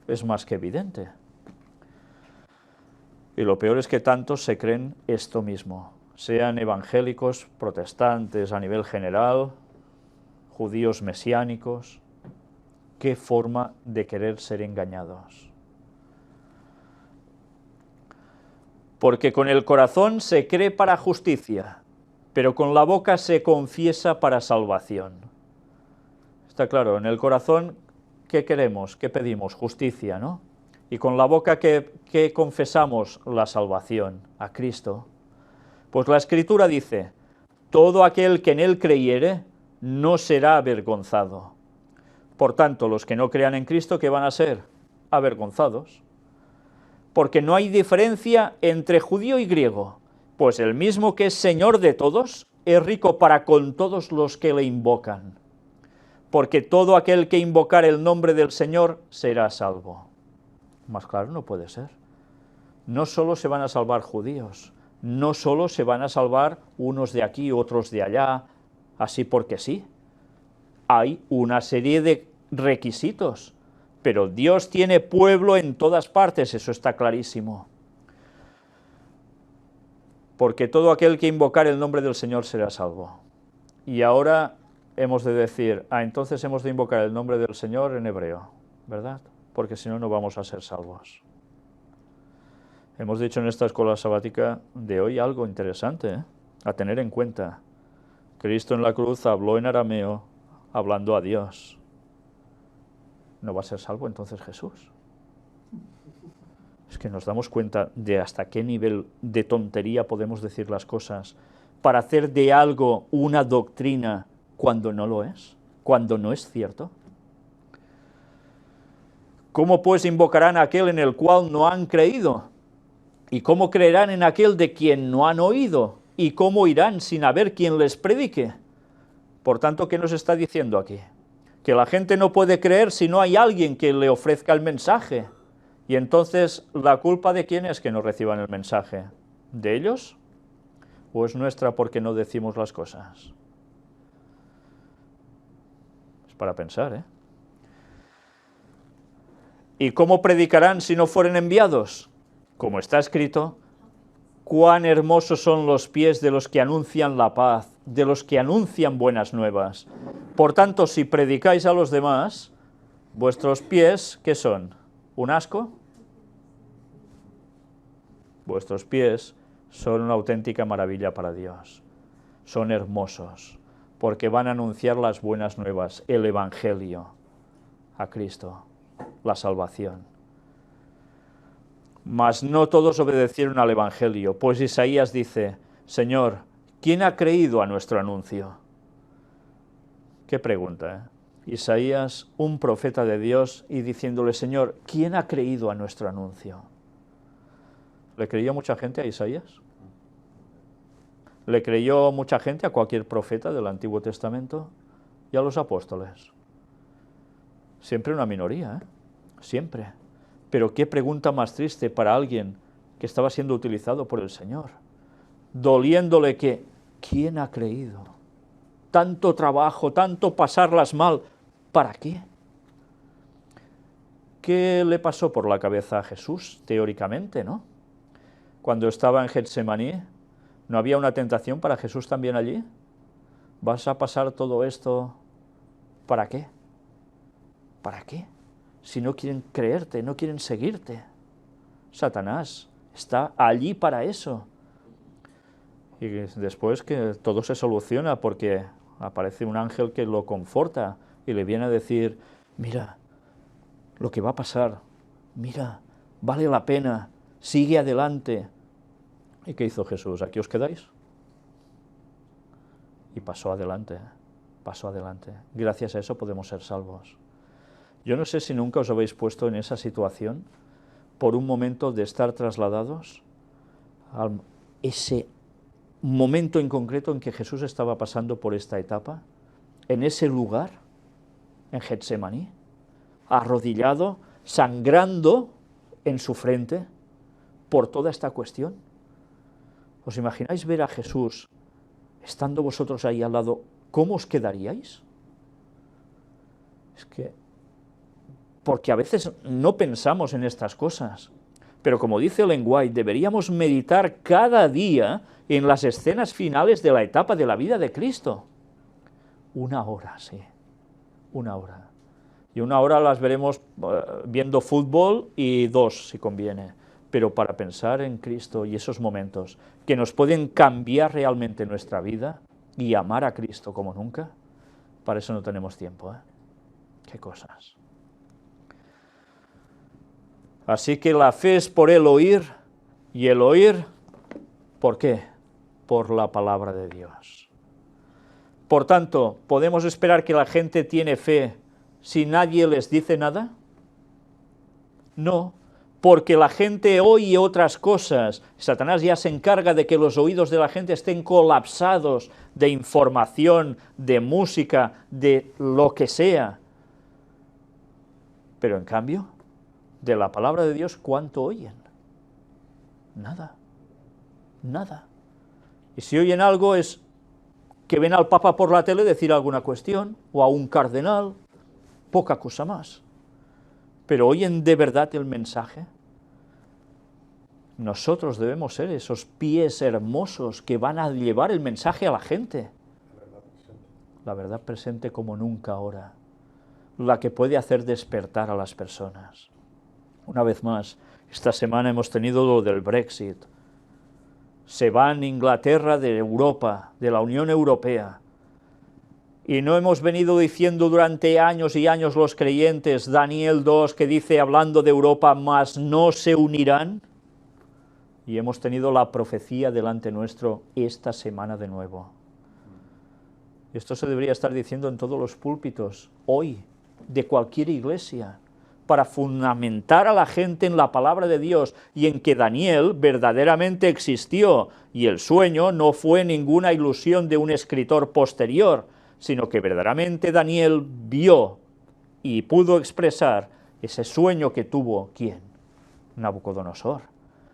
Es más que evidente. Y lo peor es que tantos se creen esto mismo, sean evangélicos, protestantes a nivel general, judíos mesiánicos. Qué forma de querer ser engañados. Porque con el corazón se cree para justicia, pero con la boca se confiesa para salvación. Está claro, en el corazón, ¿qué queremos? ¿Qué pedimos? Justicia, ¿no? Y con la boca, ¿qué confesamos? La salvación, a Cristo. Pues la Escritura dice, todo aquel que en Él creyere no será avergonzado. Por tanto, los que no crean en Cristo, ¿qué van a ser? Avergonzados. Porque no hay diferencia entre judío y griego, pues el mismo que es Señor de todos, es rico para con todos los que le invocan. Porque todo aquel que invocar el nombre del Señor será salvo. Más claro no puede ser. No solo se van a salvar judíos, no solo se van a salvar unos de aquí, otros de allá, así porque sí. Hay una serie de requisitos, pero Dios tiene pueblo en todas partes, eso está clarísimo. Porque todo aquel que invocar el nombre del Señor será salvo. Y ahora hemos de decir, entonces hemos de invocar el nombre del Señor en hebreo, ¿verdad? Porque si no, no vamos a ser salvos. Hemos dicho en esta escuela sabática de hoy algo interesante, a tener en cuenta. Cristo en la cruz habló en arameo, hablando a Dios. ¿No va a ser salvo entonces Jesús? Es que nos damos cuenta de hasta qué nivel de tontería podemos decir las cosas para hacer de algo una doctrina cuando no lo es, cuando no es cierto. ¿Cómo pues invocarán a aquel en el cual no han creído? ¿Y cómo creerán en aquel de quien no han oído? ¿Y cómo irán sin haber quien les predique? Por tanto, ¿qué nos está diciendo aquí? Que la gente no puede creer si no hay alguien que le ofrezca el mensaje. Y entonces, ¿la culpa de quién es que no reciban el mensaje? ¿De ellos? ¿O es nuestra porque no decimos las cosas? Es para pensar, ¿eh? ¿Y cómo predicarán si no fueren enviados? Como está escrito, cuán hermosos son los pies de los que anuncian la paz, de los que anuncian buenas nuevas. Por tanto, si predicáis a los demás, vuestros pies, ¿qué son? ¿Un asco? Vuestros pies son una auténtica maravilla para Dios. Son hermosos, porque van a anunciar las buenas nuevas, el Evangelio, a Cristo, la salvación. Mas no todos obedecieron al Evangelio, pues Isaías dice, Señor, ¿quién ha creído a nuestro anuncio? Qué pregunta, ¿eh? Isaías, un profeta de Dios, y diciéndole, Señor, ¿quién ha creído a nuestro anuncio? ¿Le creyó mucha gente a Isaías? ¿Le creyó mucha gente a cualquier profeta del Antiguo Testamento? ¿Y a los apóstoles? Siempre una minoría, ¿eh? Siempre. Pero qué pregunta más triste para alguien que estaba siendo utilizado por el Señor, doliéndole que, ¿quién ha creído? Tanto trabajo, tanto pasarlas mal, ¿para qué? ¿Qué le pasó por la cabeza a Jesús, teóricamente, no? Cuando estaba en Getsemaní, ¿no había una tentación para Jesús también allí? ¿Vas a pasar todo esto para qué? ¿Para qué? Si no quieren creerte, no quieren seguirte. Satanás está allí para eso. Y después que todo se soluciona porque aparece un ángel que lo conforta y le viene a decir, mira, lo que va a pasar, mira, vale la pena, sigue adelante. ¿Y qué hizo Jesús? ¿Aquí os quedáis? Y pasó adelante, pasó adelante. Gracias a eso podemos ser salvos. Yo no sé si nunca os habéis puesto en esa situación por un momento de estar trasladados a ese momento en concreto en que Jesús estaba pasando por esta etapa, en ese lugar, en Getsemaní, arrodillado, sangrando en su frente por toda esta cuestión. ¿Os imagináis ver a Jesús estando vosotros ahí al lado, ¿cómo os quedaríais? Es que, porque a veces no pensamos en estas cosas, pero como dice Ellen White, deberíamos meditar cada día en las escenas finales de la etapa de la vida de Cristo. 1 hora, sí, 1 hora. Y 1 hora las veremos viendo fútbol y 2, si conviene, pero para pensar en Cristo y esos momentos que nos pueden cambiar realmente nuestra vida y amar a Cristo como nunca, para eso no tenemos tiempo, ¿eh? Qué cosas. Así que la fe es por el oír, y el oír, ¿por qué? Por la palabra de Dios. Por tanto, ¿podemos esperar que la gente tiene fe si nadie les dice nada? No, porque la gente oye otras cosas. Satanás ya se encarga de que los oídos de la gente estén colapsados de información, de música, de lo que sea. Pero en cambio, de la palabra de Dios, ¿cuánto oyen? Nada, nada. Y si oyen algo es que ven al Papa por la tele decir alguna cuestión, o a un cardenal, poca cosa más. Pero ¿oyen de verdad el mensaje? Nosotros debemos ser esos pies hermosos que van a llevar el mensaje a la gente. La verdad presente como nunca ahora, la que puede hacer despertar a las personas. Una vez más, esta semana hemos tenido lo del Brexit. Se van Inglaterra de Europa, de la Unión Europea. Y no hemos venido diciendo durante años y años los creyentes, Daniel 2, que dice, hablando de Europa, mas no se unirán. Y hemos tenido la profecía delante nuestro esta semana de nuevo. Esto se debería estar diciendo en todos los púlpitos, hoy, de cualquier iglesia, para fundamentar a la gente en la palabra de Dios y en que Daniel verdaderamente existió, y el sueño no fue ninguna ilusión de un escritor posterior, sino que verdaderamente Daniel vio y pudo expresar ese sueño que tuvo, ¿quién? Nabucodonosor,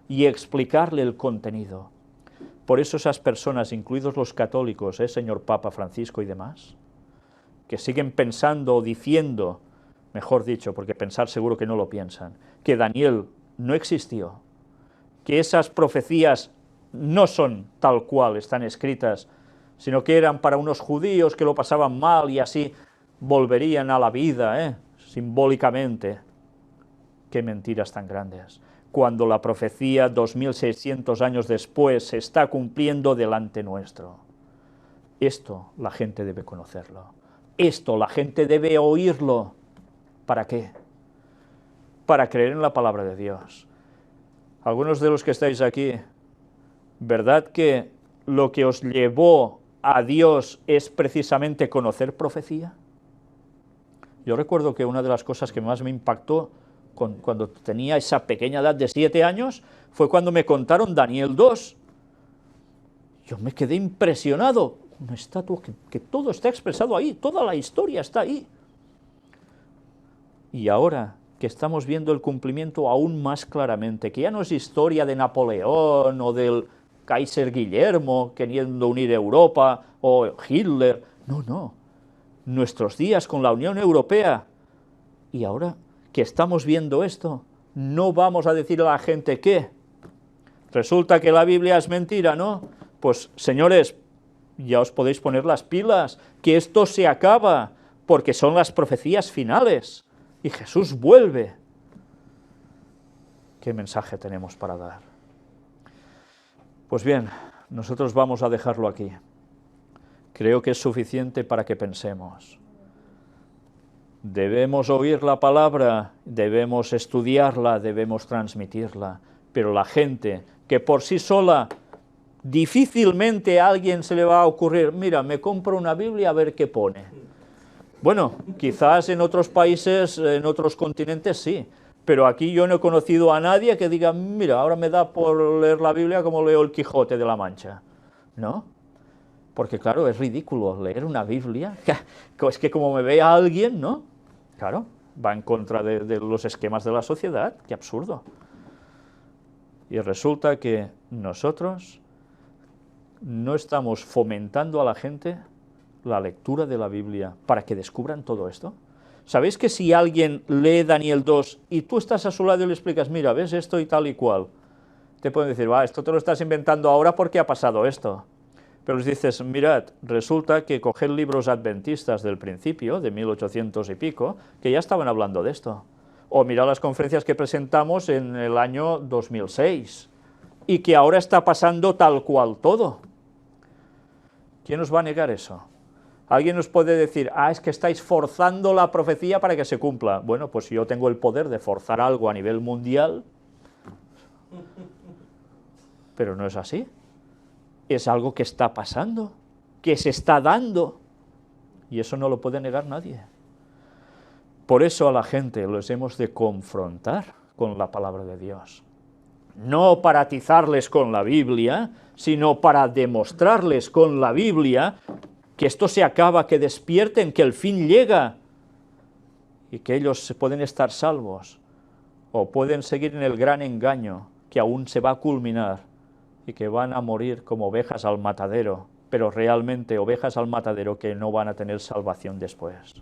y explicarle el contenido. Por eso esas personas, incluidos los católicos, señor Papa Francisco y demás, que siguen pensando o diciendo, mejor dicho, porque pensar seguro que no lo piensan, que Daniel no existió, que esas profecías no son tal cual están escritas, sino que eran para unos judíos que lo pasaban mal y así volverían a la vida, simbólicamente. Qué mentiras tan grandes, cuando la profecía 2600 años después se está cumpliendo delante nuestro. Esto la gente debe conocerlo, esto la gente debe oírlo. ¿Para qué? Para creer en la palabra de Dios. Algunos de los que estáis aquí, ¿verdad que lo que os llevó a Dios es precisamente conocer profecía? Yo recuerdo que una de las cosas que más me impactó cuando tenía esa pequeña edad de 7 años fue cuando me contaron Daniel 2. Yo me quedé impresionado. Una estatua que todo está expresado ahí, toda la historia está ahí. Y ahora que estamos viendo el cumplimiento aún más claramente, que ya no es historia de Napoleón o del Kaiser Guillermo queriendo unir Europa o Hitler, no, nuestros días con la Unión Europea. Y ahora que estamos viendo esto, no vamos a decir a la gente que resulta que la Biblia es mentira, ¿no? Pues señores, ya os podéis poner las pilas, que esto se acaba, porque son las profecías finales. Y Jesús vuelve. ¿Qué mensaje tenemos para dar? Pues bien, nosotros vamos a dejarlo aquí. Creo que es suficiente para que pensemos. Debemos oír la palabra, debemos estudiarla, debemos transmitirla, pero la gente que por sí sola, difícilmente a alguien se le va a ocurrir, mira, me compro una Biblia a ver qué pone. Bueno, quizás en otros países, en otros continentes sí, pero aquí yo no he conocido a nadie que diga, mira, ahora me da por leer la Biblia como leo el Quijote de la Mancha, ¿no? Porque claro, es ridículo leer una Biblia, es que como me vea alguien, ¿no? Claro, va en contra de los esquemas de la sociedad, qué absurdo. Y resulta que nosotros no estamos fomentando a la gente la lectura de la Biblia para que descubran todo esto. ¿Sabéis que si alguien lee Daniel 2 y tú estás a su lado y le explicas, mira, ves esto y tal y cual, te pueden decir, va, esto te lo estás inventando ahora porque ha pasado esto. Pero les dices, mirad, resulta que coger libros adventistas del principio, de 1800 y pico, que ya estaban hablando de esto. O mirad las conferencias que presentamos en el año 2006, y que ahora está pasando tal cual todo. ¿Quién nos va a negar eso? Alguien nos puede decir, es que estáis forzando la profecía para que se cumpla. Bueno, pues si yo tengo el poder de forzar algo a nivel mundial, pero no es así. Es algo que está pasando, que se está dando, y eso no lo puede negar nadie. Por eso a la gente los hemos de confrontar con la palabra de Dios. No para atizarles con la Biblia, sino para demostrarles con la Biblia que esto se acaba, que despierten, que el fin llega, y que ellos pueden estar salvos, o pueden seguir en el gran engaño, que aún se va a culminar, y que van a morir como ovejas al matadero, pero realmente ovejas al matadero que no van a tener salvación después.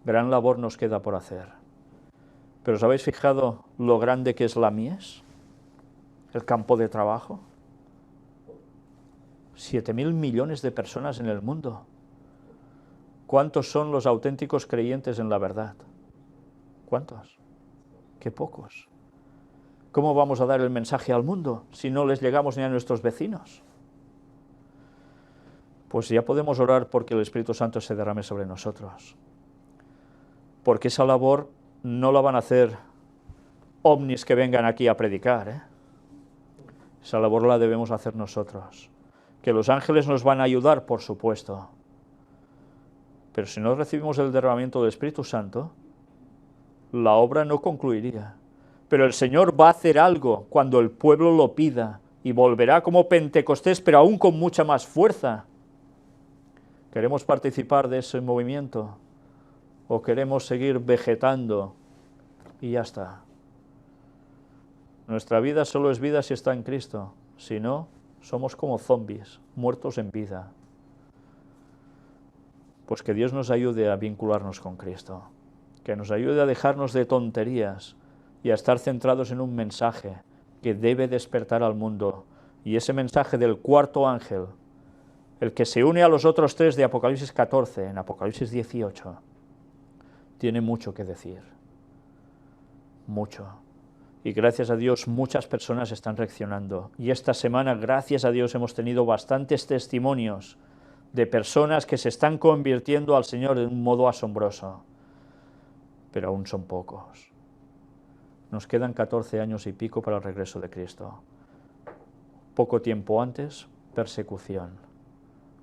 Gran labor nos queda por hacer. ¿Pero os habéis fijado lo grande que es la mies? El campo de trabajo. 7.000 millones de personas en el mundo. ¿Cuántos son los auténticos creyentes en la verdad? ¿Cuántos? ¡Qué pocos! ¿Cómo vamos a dar el mensaje al mundo si no les llegamos ni a nuestros vecinos? Pues ya podemos orar porque el Espíritu Santo se derrame sobre nosotros. Porque esa labor no la van a hacer ovnis que vengan aquí a predicar, ¿eh? Esa labor la debemos hacer nosotros. Que los ángeles nos van a ayudar, por supuesto. Pero si no recibimos el derramamiento del Espíritu Santo, la obra no concluiría. Pero el Señor va a hacer algo cuando el pueblo lo pida, y volverá como Pentecostés, pero aún con mucha más fuerza. ¿Queremos participar de ese movimiento? ¿O queremos seguir vegetando y ya está? Nuestra vida solo es vida si está en Cristo. Si no, somos como zombies, muertos en vida. Pues que Dios nos ayude a vincularnos con Cristo. Que nos ayude a dejarnos de tonterías y a estar centrados en un mensaje que debe despertar al mundo. Y ese mensaje del cuarto ángel, el que se une a los otros tres de Apocalipsis 14, en Apocalipsis 18, tiene mucho que decir. Mucho. Y gracias a Dios muchas personas están reaccionando. Y esta semana, gracias a Dios, hemos tenido bastantes testimonios de personas que se están convirtiendo al Señor de un modo asombroso. Pero aún son pocos. Nos quedan 14 años y pico para el regreso de Cristo. Poco tiempo antes, persecución.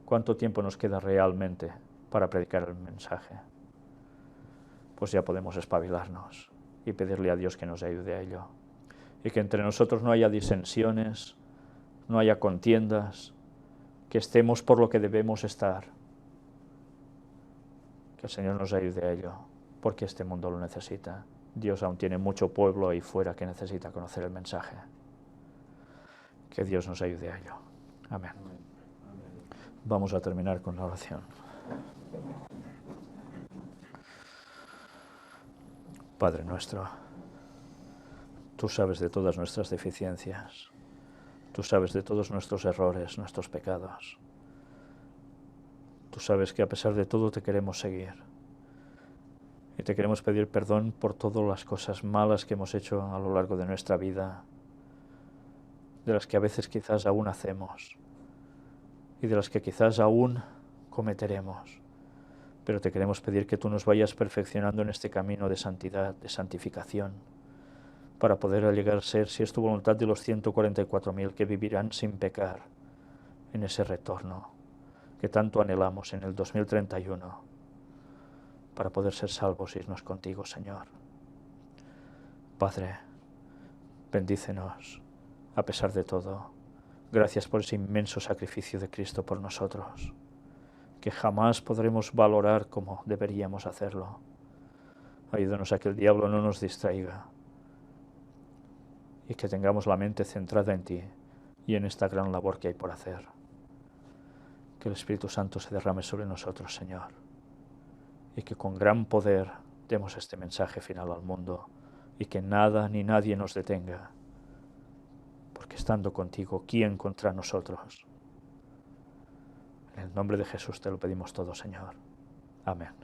¿Cuánto tiempo nos queda realmente para predicar el mensaje? Pues ya podemos espabilarnos y pedirle a Dios que nos ayude a ello. Y que entre nosotros no haya disensiones, no haya contiendas, que estemos por lo que debemos estar. Que el Señor nos ayude a ello, porque este mundo lo necesita. Dios aún tiene mucho pueblo ahí fuera que necesita conocer el mensaje. Que Dios nos ayude a ello. Amén. Vamos a terminar con la oración. Padre nuestro, tú sabes de todas nuestras deficiencias, tú sabes de todos nuestros errores, nuestros pecados. Tú sabes que a pesar de todo te queremos seguir y te queremos pedir perdón por todas las cosas malas que hemos hecho a lo largo de nuestra vida, de las que a veces quizás aún hacemos y de las que quizás aún cometeremos. Pero te queremos pedir que tú nos vayas perfeccionando en este camino de santidad, de santificación, para poder llegar a ser, si es tu voluntad, de los 144.000 que vivirán sin pecar en ese retorno que tanto anhelamos en el 2031, para poder ser salvos y irnos contigo, Señor. Padre, bendícenos a pesar de todo. Gracias por ese inmenso sacrificio de Cristo por nosotros, que jamás podremos valorar como deberíamos hacerlo. Ayúdanos a que el diablo no nos distraiga y que tengamos la mente centrada en ti y en esta gran labor que hay por hacer. Que el Espíritu Santo se derrame sobre nosotros, Señor, y que con gran poder demos este mensaje final al mundo, y que nada ni nadie nos detenga, porque estando contigo, ¿quién contra nosotros? En el nombre de Jesús te lo pedimos todo, Señor. Amén.